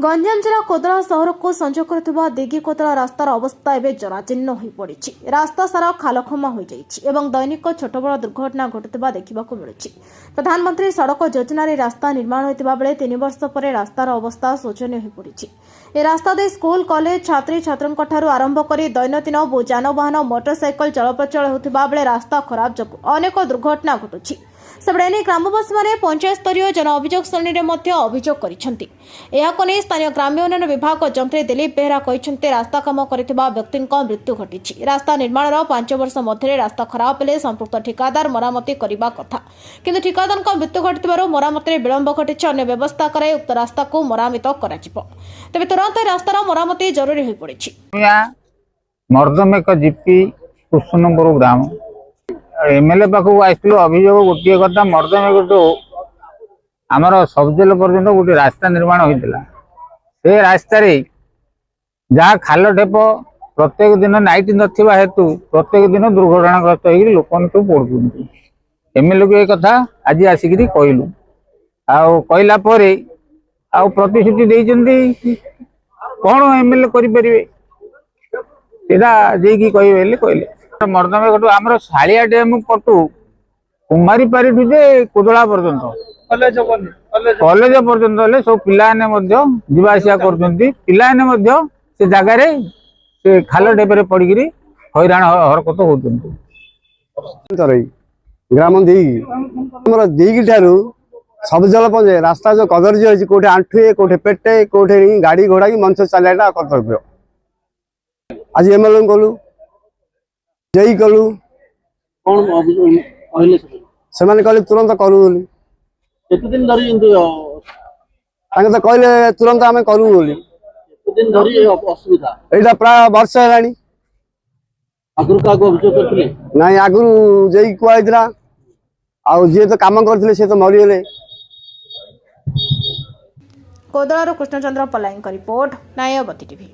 गंजाम जिला कोदला सहर को संजोग करुवा दिगी कोदला रास्तार अवस्था एवं जराजीर्ण हो पड़ी। रास्ता सारा खालखमा हो जाएगी दैनिक छोट बड़ दुर्घटना घटुवा देखा मिलूँ। प्रधानमंत्री सड़क योजन रास्ता निर्माण होता बेले 3 वर्ष पर रास्तार अवस्था शोचनीय हो पड़ी। ए रास्ता दे स्कूल कॉलेज छात्री छात्रों आरंभ कर दैनन्दिन जानवाहन मोटरसाइकेल चलप्रचल होता बेले रास्ता खराब जो अनेक दुर्घटना घटुची। सेबड़े ग्रामवासी मैंने पंचायत स्तरीय जन अभियोग श्रेणी में अभियोग कर स्थानीय ग्राम्य उन्नयन विभाग जंत्री दिलीप बेहरा कहते रास्ता काम कर व्यक्ति मृत्यु घटी। रास्ता निर्माण 5 वर्ष मध्य रास्ता खराब हेले संपुक्त ठिकादार मरामती करने कथा किंतु ठिकादार मृत्यु घटू मरामती विलंब घटी। अन्य व्यवस्था कर उक्त रास्ता को मरामत कर तेज तुरंत रास्तार मरामती जरूरी हो पड़ी। मर्दमेक जीपी कुसुनपुर ग्राम एमएलए पाखक आसलु अभियोग गोटे कथा मर्दमेक आमर सबजेल पर्यटन गोटे रास्ता निर्माण होता से रास्त जहाँ खाल ढेप प्रत्येक दिन नाइट नथिबा हेतु प्रत्येक दिन दुर्घटनाग्रस्त हो लोक सब पड़ुं। एमएलए को एक कथा आज आसिक कहलु कहला प्रतिश्रुति देइछन्ती कौन एमएलए करें कहले मर्दमेघटू आमर शालिया डैम पटू कुमारी पारिठू जे कोदला पर्यंत कॉलेज पर्यंत सब पिलाने जीवासा कर जगार से खाल ढेपे पड़ी हैरान हरकत होती। ग्राम दीगी ठारू सबजल पंजे रास्ता जो कदर्ज अच्छी कौटे आंठुए कौटे पेटे कौटे गाड़ी घोड़ा की मनुष्य चलना कर्तव्य। आज एमएलए कलु जई कलु से कहले तुरंत करू तो कहले तुरंत आम करू यहाँ प्राय वर्ष है नाई आगु जई कहला जी तो कम करते सी तो मरीगले। कोदलारू कृष्णचंद्र पलाईं रिपोर्ट न्यायवती टीवी।